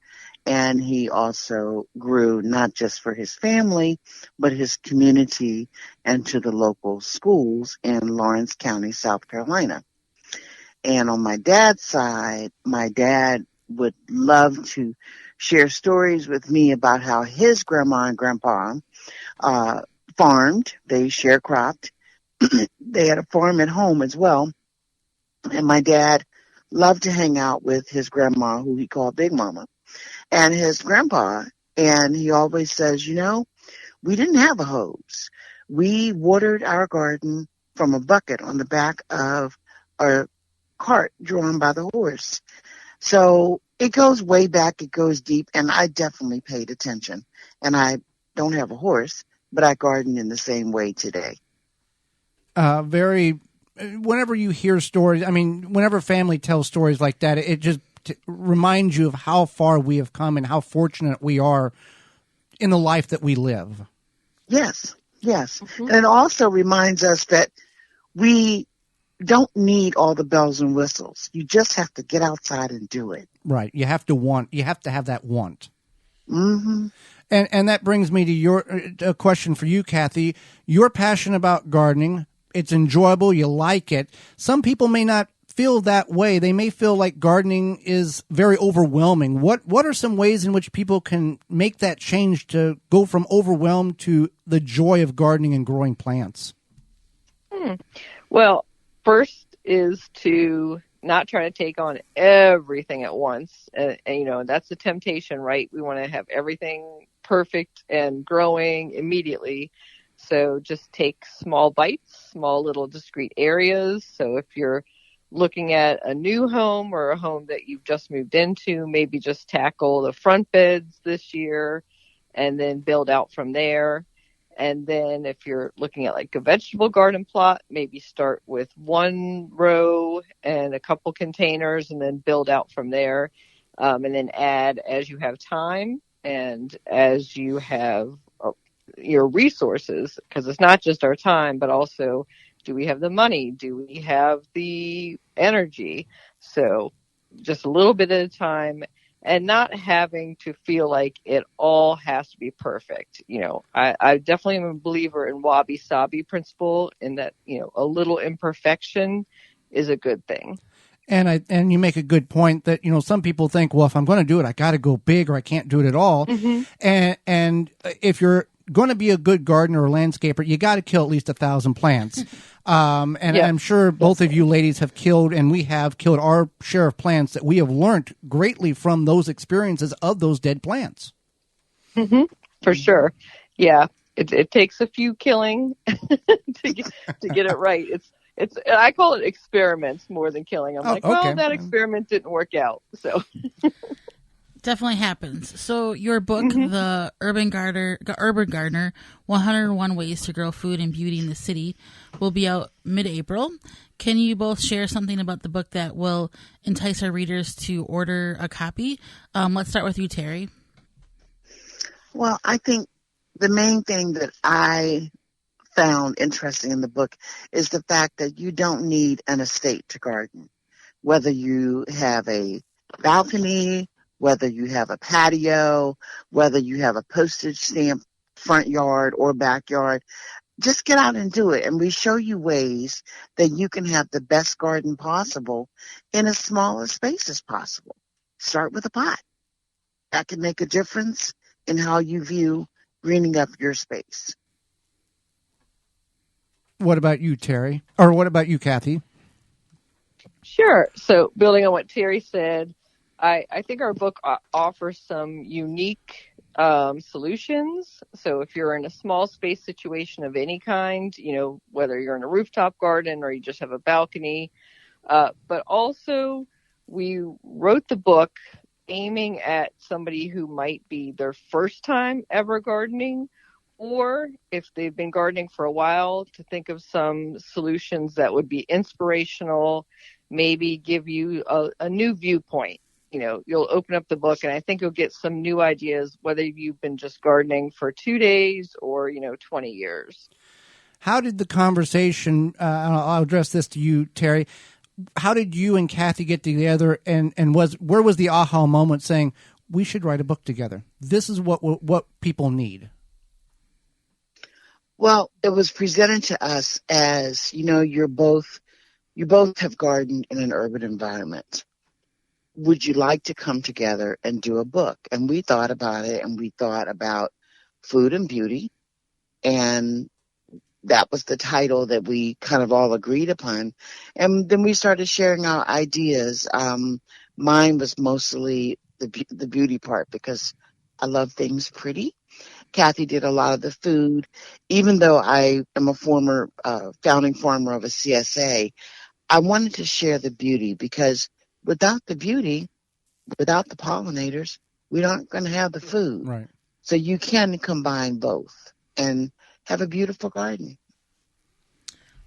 and he also grew not just for his family, but his community and to the local schools in Lawrence County, South Carolina. And on my dad's side, my dad would love to share stories with me about how his grandma and grandpa farmed. They sharecropped. They had a farm at home as well. And my dad loved to hang out with his grandma, who he called Big Mama, and his grandpa. And he always says, we didn't have a hose. We watered our garden from a bucket on the back of a cart drawn by the horse. So it goes way back, it goes deep, and I definitely paid attention. And I don't have a horse, but I garden in the same way today. Whenever you hear stories, whenever family tells stories like that, it just reminds you of how far we have come and how fortunate we are in the life that we live. Yes. Mm-hmm. And it also reminds us that we don't need all the bells and whistles. You just have to get outside and do it. Right. You have to have that want. Mm-hmm. And that brings me to a question for you, Kathy. You're passionate about gardening. It's enjoyable. You like it. Some people may not feel that way. They may feel like gardening is very overwhelming. What are some ways in which people can make that change to go from overwhelmed to the joy of gardening and growing plants? Well, first is to not try to take on everything at once. And that's the temptation, right? We want to have everything perfect and growing immediately. So just take small bites, small little discrete areas. So if you're looking at a new home or a home that you've just moved into, maybe just tackle the front beds this year and then build out from there. And then if you're looking at like a vegetable garden plot, maybe start with one row and a couple containers and then build out from there. And then add as you have time and as you have your resources, because it's not just our time, but also, do we have the money? Do we have the energy? So just a little bit at a time, and not having to feel like it all has to be perfect. I definitely am a believer in wabi-sabi principle, in that, a little imperfection is a good thing. And you make a good point that, some people think, well, if I'm going to do it, I got to go big or I can't do it at all. Mm-hmm. And if you're going to be a good gardener or landscaper, you got to kill at least 1,000 plants. I'm sure both of you ladies have killed, and we have killed our share of plants that we have learned greatly from those experiences of those dead plants. Mm-hmm. For sure. Yeah. It takes a few killing to get it right. It's I call it experiments more than killing. I'm that experiment didn't work out. So definitely happens. So your book, mm-hmm. The Urban Gardener, 101 Ways to Grow Food and Beauty in the City, will be out mid-April. Can you both share something about the book that will entice our readers to order a copy? Let's start with you, Teri. Well, I think the main thing that I found interesting in the book is the fact that you don't need an estate to garden. Whether you have a balcony, whether you have a patio, whether you have a postage stamp front yard or backyard, just get out and do it. And we show you ways that you can have the best garden possible in as small a space as possible. Start with a pot. That can make a difference in how you view greening up your space. What about you, Teri? Or what about you, Kathy? Sure. So building on what Teri said, I think our book offers some unique solutions. So if you're in a small space situation of any kind, whether you're in a rooftop garden or you just have a balcony, but also we wrote the book aiming at somebody who might be their first time ever gardening, or if they've been gardening for a while, to think of some solutions that would be inspirational, maybe give you a new viewpoint. You'll open up the book and I think you'll get some new ideas, whether you've been just gardening for 2 days or, 20 years. How did the conversation, I'll address this to you, Teri, how did you and Kathy get together, and where was the aha moment saying, we should write a book together? This is what people need. Well, it was presented to us as, you both have gardened in an urban environment. Would you like to come together and do a book? And we thought about it, and we thought about food and beauty, And that was the title that we kind of all agreed upon. And then we started sharing our ideas. Mine was mostly the beauty part because I love things pretty. Kathy did a lot of the food. Even though I am a former founding farmer of a CSA, I wanted to share the beauty because without the beauty, without the pollinators, we aren't going to have the food. Right. So you can combine both and have a beautiful garden.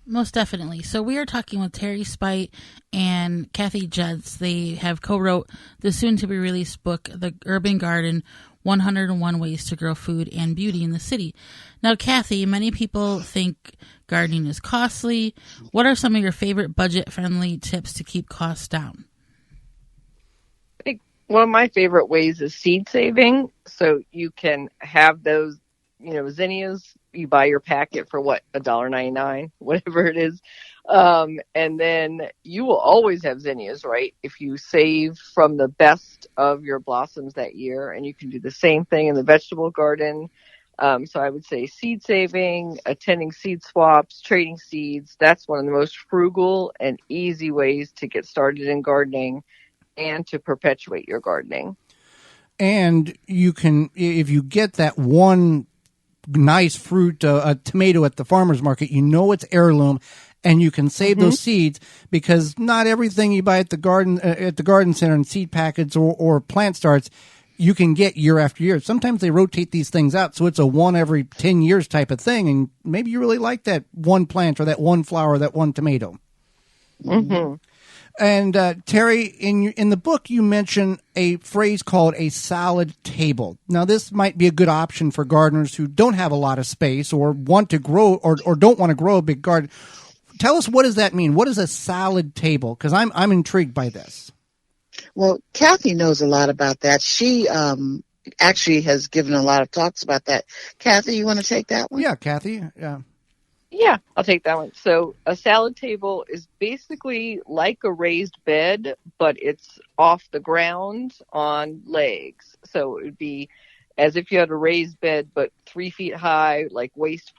Most definitely. So we are talking with Teri Speight and Kathy Jentz. They have co-wrote the soon-to-be-released book, The Urban Garden, 101 Ways to Grow Food and Beauty in the City. Now, Kathy, many people think gardening is costly. What are some of your favorite budget-friendly tips to keep costs down? I think one of my favorite ways is seed saving. So you can have those, zinnias. You buy your packet for $1.99, whatever it is. And then you will always have zinnias, right? If you save from the best of your blossoms that year, and you can do the same thing in the vegetable garden. So I would say seed saving, attending seed swaps, trading seeds. That's one of the most frugal and easy ways to get started in gardening and to perpetuate your gardening. And you can, if you get that one nice fruit, a tomato at the farmer's market, you know it's heirloom, and you can save those seeds, because not everything you buy at the garden center in seed packets or plant starts you can get year after year. Sometimes they rotate these things out, so it's a one every 10 years type of thing, and maybe you really like that one plant or that one flower or that one tomato. Mm-hmm. And Teri, in the book, you mention a phrase called a salad table. Now, this might be a good option for gardeners who don't have a lot of space or want to grow or don't want to grow a big garden. Tell us, what does that mean? What is a salad table? Because I'm intrigued by this. Well, Kathy knows a lot about that. She actually has given a lot of talks about that. Kathy, you want to take that one? Yeah, Kathy. Yeah. Yeah, I'll take that one. So a salad table is basically like a raised bed, but it's off the ground on legs. So it would be as if you had a raised bed, but 3 feet high, like waist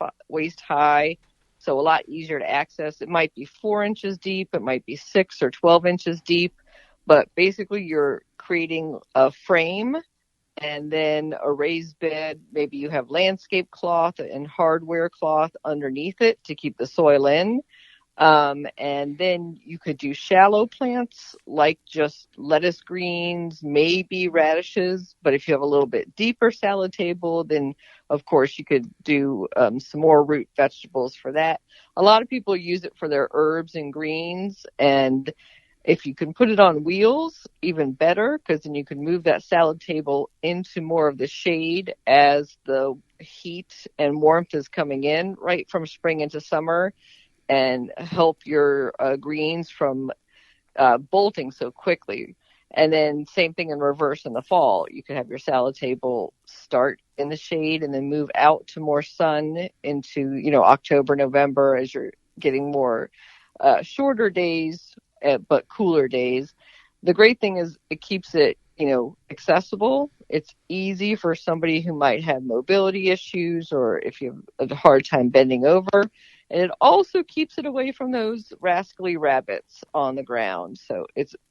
high. So a lot easier to access. It might be 4 inches deep. It might be 6 or 12 inches deep. But basically you're creating a frame and then a raised bed. Maybe you have landscape cloth and hardware cloth underneath it to keep the soil in. And then you could do shallow plants like just lettuce greens, maybe radishes. But if you have a little bit deeper salad table, then of course you could do some more root vegetables for that. A lot of people use it for their herbs and greens, and if you can put it on wheels, even better, because then you can move that salad table into more of the shade as the heat and warmth is coming in right from spring into summer, and help your greens from bolting so quickly. And then same thing in reverse in the fall. You can have your salad table start in the shade and then move out to more sun into, October, November, as you're getting more shorter days, but cooler days. The great thing is it keeps it, accessible. It's easy for somebody who might have mobility issues or if you have a hard time bending over. And it also keeps it away from those rascally rabbits on the ground. So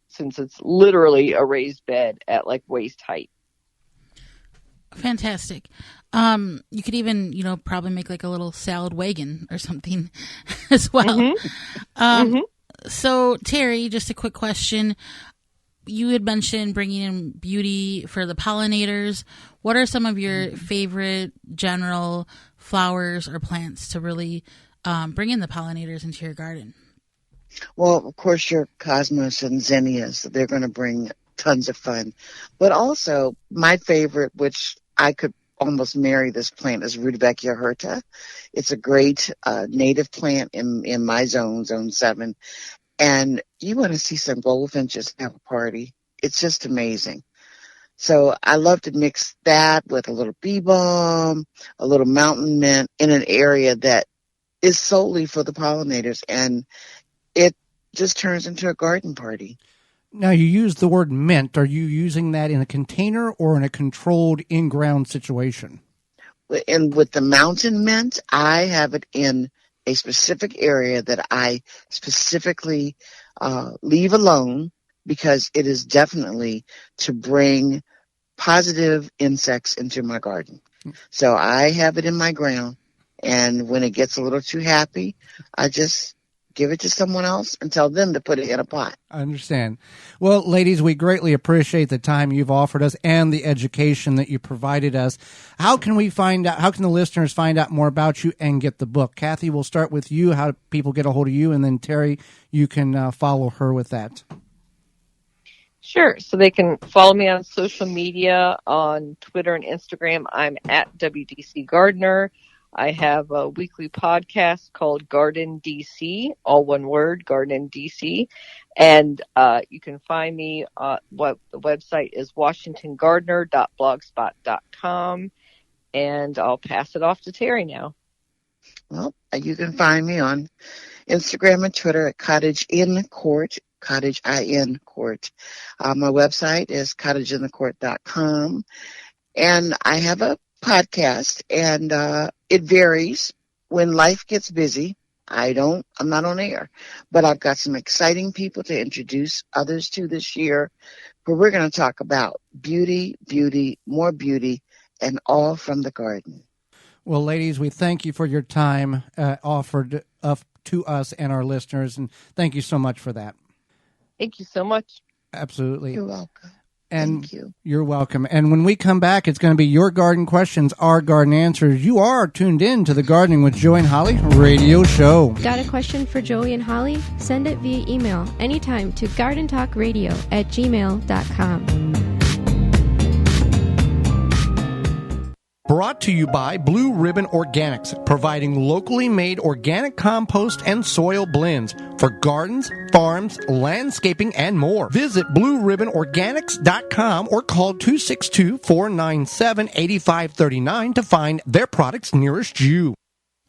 since it's literally a raised bed at like waist height. Fantastic. You could even, probably make like a little salad wagon or something as well. So, Teri, just a quick question. You had mentioned bringing in beauty for the pollinators. What are some of your favorite general flowers or plants to really bring in the pollinators into your garden? Well, of course, your cosmos and zinnias, they're going to bring tons of fun. But also, my favorite, which I could almost marry this plant, is Rudbeckia hirta. It's a great native plant in my zone 7. And you want to see some goldfinches have a party. It's just amazing. So I love to mix that with a little bee balm, a little mountain mint in an area that is solely for the pollinators. And it just turns into a garden party. Now, you use the word mint. Are you using that in a container or in a controlled in-ground situation? And with the mountain mint, I have it in a specific area that I specifically leave alone, because it is definitely to bring positive insects into my garden. So I have it in my ground, and when it gets a little too happy, I just give it to someone else and tell them to put it in a pot. I understand. Well, ladies, we greatly appreciate the time you've offered us and the education that you provided us. How can the listeners find out more about you and get the book? Kathy, we'll start with you. How do people get a hold of you? And then Teri, you can follow her with that. Sure. So they can follow me on social media, on Twitter and Instagram. I'm at WDC Gardener. I have a weekly podcast called Garden DC, all one word, Garden DC. And you can find me, the website is washingtongardener.blogspot.com. And I'll pass it off to Teri now. Well, you can find me on Instagram and Twitter at Cottage in Court, Cottage IN Court. My website is cottageinthecourt.com. And I have a podcast, and it varies. When life gets busy, I'm not on air, but I've got some exciting people to introduce others to this year, where we're going to talk about beauty, more beauty, and all from the garden. Well, ladies, we thank you for your time offered to us and our listeners, and thank you so much for that. Thank you so much. Absolutely. You're welcome. And thank you. You're welcome. And when we come back, it's going to be your garden questions, our garden answers. You are tuned in to the Gardening with Joey and Holly radio show. Got a question for Joey and Holly? Send it via email anytime to gardentalkradio@gmail.com. Brought to you by Blue Ribbon Organics, providing locally made organic compost and soil blends for gardens, farms, landscaping, and more. Visit BlueRibbonOrganics.com or call 262-497-8539 to find their products nearest you.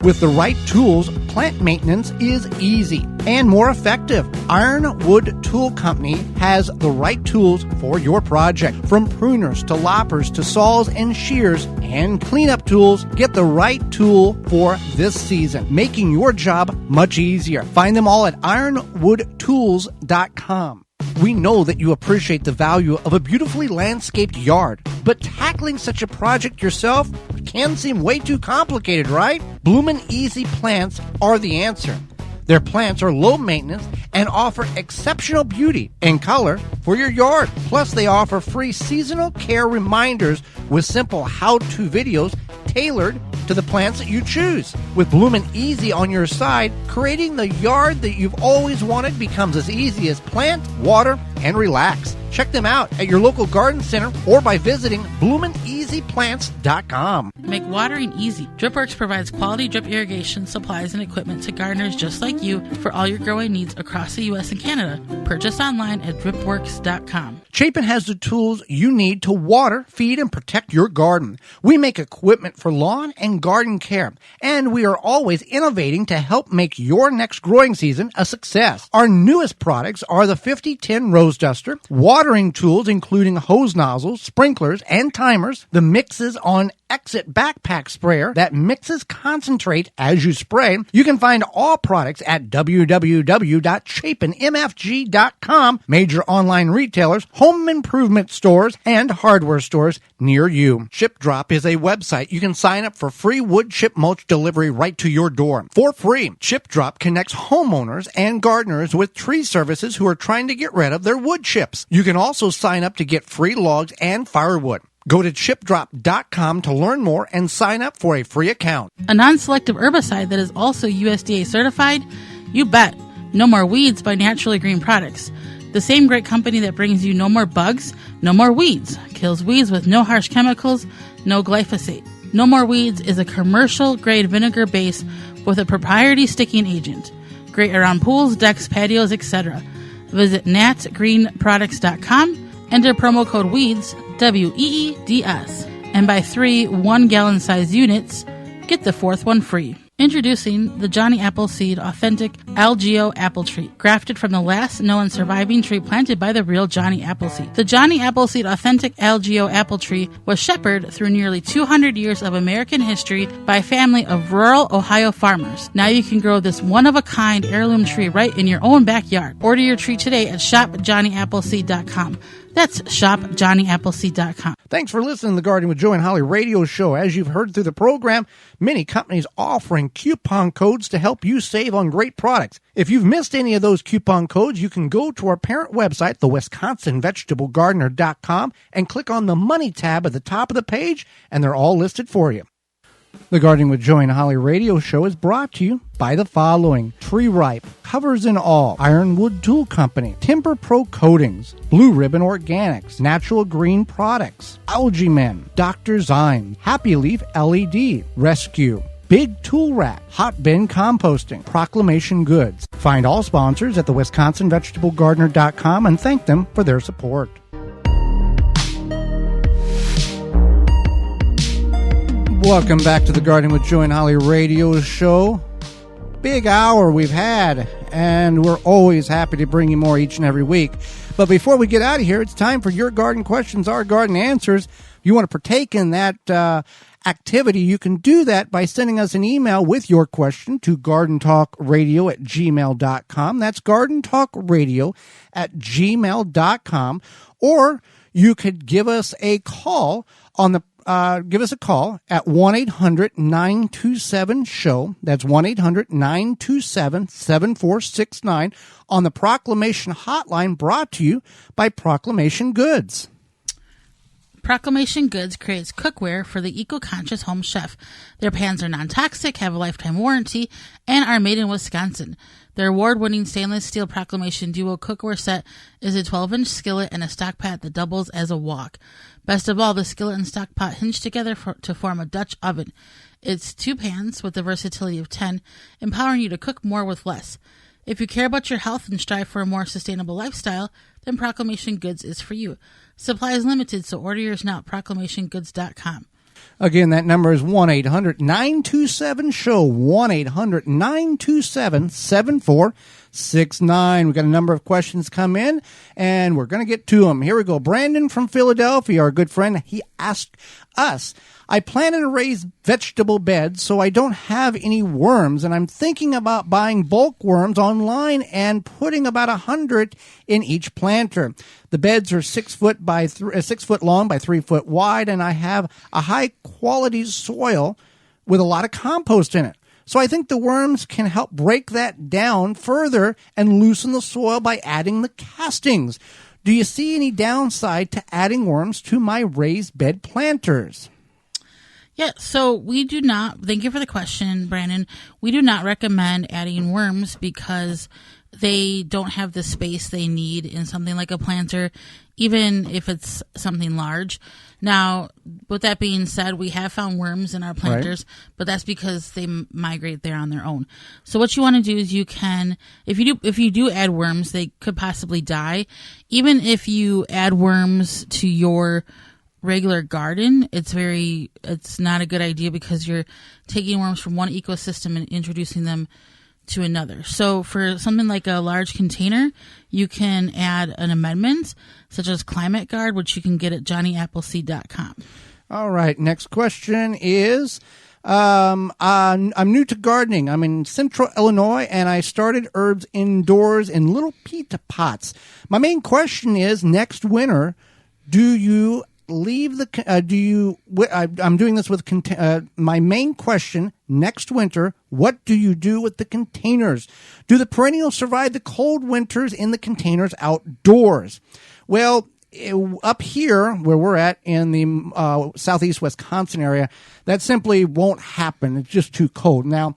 With the right tools, plant maintenance is easy and more effective. Ironwood Tool Company has the right tools for your project. From pruners to loppers to saws and shears and cleanup tools, get the right tool for this season, making your job much easier. Find them all at ironwoodtools.com. We know that you appreciate the value of a beautifully landscaped yard, but tackling such a project yourself can seem way too complicated, right? Bloomin' Easy plants are the answer. Their plants are low maintenance and offer exceptional beauty and color for your yard. Plus, they offer free seasonal care reminders with simple how-to videos tailored to the plants that you choose. With Bloomin' Easy on your side, creating the yard that you've always wanted becomes as easy as plant, water, and relax. Check them out at your local garden center or by visiting bloomineasyplants.com. Make watering easy. DripWorks provides quality drip irrigation supplies and equipment to gardeners just like you for all your growing needs across the U.S. and Canada. Purchase online at dripworks.com. Chapin has the tools you need to water, feed, and protect your garden. We make equipment for lawn and garden care, and we are always innovating to help make your next growing season a success. Our newest products are the 5010 Rose Duster, watering tools including hose nozzles, sprinklers, and timers, the Mixes on Exit backpack sprayer that mixes concentrate as you spray. You can find all products at www.chapinmfg.com, major online retailers, home improvement stores, and hardware stores near you. Chip Drop is a website you can sign up for free wood chip mulch delivery right to your door for free. Chip Drop connects homeowners and gardeners with tree services who are trying to get rid of their wood chips. You can also sign up to get free logs and firewood. Go to chipdrop.com to learn more and sign up for a free account. A non-selective herbicide that is also USDA certified? You bet. No More Weeds by Naturally Green Products. The same great company that brings you no more bugs, no more weeds. Kills weeds with no harsh chemicals, no glyphosate. No More Weeds is a commercial-grade vinegar base with a proprietary sticking agent. Great around pools, decks, patios, etc. Visit natgreenproducts.com. Enter promo code WEEDS, WEEDS, and buy 3 1-gallon size units. Get the fourth one free. Introducing the Johnny Appleseed Authentic LGO Apple Tree, grafted from the last known surviving tree planted by the real Johnny Appleseed. The Johnny Appleseed Authentic LGO Apple Tree was shepherded through nearly 200 years of American history by a family of rural Ohio farmers. Now you can grow this one-of-a-kind heirloom tree right in your own backyard. Order your tree today at shopjohnnyAppleseed.com. That's shopjohnnyAppleseed.com. Thanks for listening to the Garden with Joe and Holly radio show. As you've heard through the program, many companies offering coupon codes to help you save on great products. If you've missed any of those coupon codes, you can go to our parent website, the WisconsinVegetableGardener.com, and click on the Money tab at the top of the page, and they're all listed for you. The Gardening with Joy and Holly radio show is brought to you by the following: Tree Ripe, Covers and All, Ironwood Tool Company, Timber Pro Coatings, Blue Ribbon Organics, Natural Green Products, Algae Men, Dr. Zyme, Happy Leaf LED, Rescue, Big Tool Rack, Hot Bin Composting, Proclamation Goods. Find all sponsors at the WisconsinVegetableGardener.com and thank them for their support. Welcome back to the Garden with Joe and Holly radio show. Big hour we've had, and we're always happy to bring you more each and every week. But before we get out of here, it's time for your garden questions, our garden answers. If you want to partake in that activity, you can do that by sending us an email with your question to gardentalkradio@gmail.com. That's gardentalkradio@gmail.com. Or you could give us a call on the give us a call at 1-800-927-SHOW. That's 1-800-927-7469 on the Proclamation Hotline, brought to you by Proclamation Goods. Proclamation Goods creates cookware for the eco-conscious home chef. Their pans are non-toxic, have a lifetime warranty, and are made in Wisconsin. Their award-winning stainless steel Proclamation Duo cookware set is a 12-inch skillet and a stock pot that doubles as a wok. Best of all, the skillet and stock pot hinge together to form a Dutch oven. It's 2 pans with the versatility of 10, empowering you to cook more with less. If you care about your health and strive for a more sustainable lifestyle, then Proclamation Goods is for you. Supply is limited, so order yours now at proclamationgoods.com. Again, that number is 1-800-927-SHOW, 1-800-927-7469. We've got a number of questions come in, and we're going to get to them. Here we go. Brandon from Philadelphia, our good friend, he asked us, I plan to raise vegetable beds so I don't have any worms, and I'm thinking about buying bulk worms online and putting about 100 in each planter. The beds are 6 foot long by 3 foot wide, and I have a high quality soil with a lot of compost in it. So I think the worms can help break that down further and loosen the soil by adding the castings. Do you see any downside to adding worms to my raised bed planters? Yeah, so we do not, thank you for the question, Brandon. We do not recommend adding worms because they don't have the space they need in something like a planter, even if it's something large. Now, with that being said, we have found worms in our planters, right, but that's because they migrate there on their own. So what you want to do is you can, if you do add worms, they could possibly die. Even if you add worms to your regular garden, it's not a good idea because you're taking worms from one ecosystem and introducing them to another. So for something like a large container, you can add an amendment such as Climate Guard, which you can get at johnnyAppleseed.com. All right. Next question is, I'm new to gardening. I'm in central Illinois, and I started herbs indoors in little peat pots. My main question is, next winter, I'm doing this with, my main question, next winter, what do you do with the containers? Do the perennials survive the cold winters in the containers outdoors? Well, up here where we're at in the southeast Wisconsin area, that simply won't happen. It's just too cold. Now,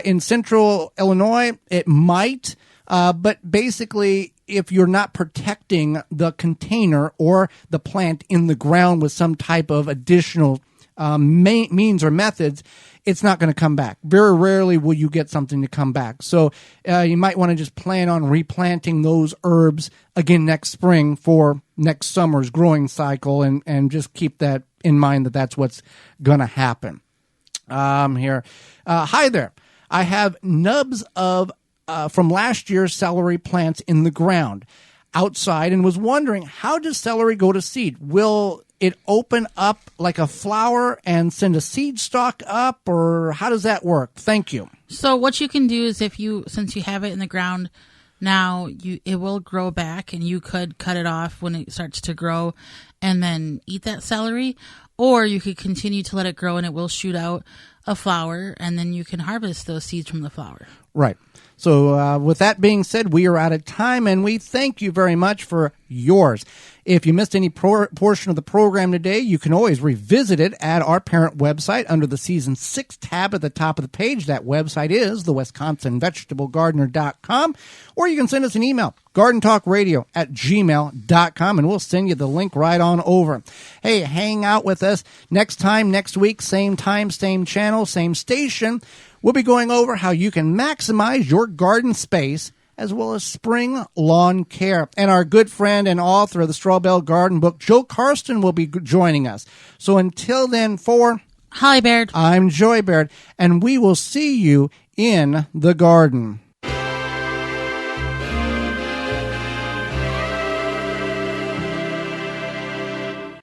in central Illinois, it might, but basically, if you're not protecting the container or the plant in the ground with some type of additional means or methods, it's not going to come back. Very rarely will you get something to come back. So you might want to just plan on replanting those herbs again next spring for next summer's growing cycle, and just keep that in mind, that that's what's going to happen. Here. Hi there. I have nubs of from last year's celery plants in the ground outside and was wondering, how does celery go to seed? Will it open up like a flower and send a seed stalk up, or how does that work? Thank you. So what you can do is since you have it in the ground now, it will grow back, and you could cut it off when it starts to grow and then eat that celery, or you could continue to let it grow and it will shoot out a flower, and then you can harvest those seeds from the flower. Right. So with that being said, we are out of time, and we thank you very much for yours. If you missed any portion of the program today, you can always revisit it at our parent website under the Season 6 tab at the top of the page. That website is the WisconsinVegetableGardener.com, or you can send us an email, gardentalkradio@gmail.com, and we'll send you the link right on over. Hey, hang out with us next time, next week, same time, same channel, same station. We'll be going over how you can maximize your garden space as well as spring lawn care. And our good friend and author of the Straw Bale Garden book, Joe Karsten, will be joining us. So until then, for Holly Baird, I'm Joy Baird, and we will see you in the garden.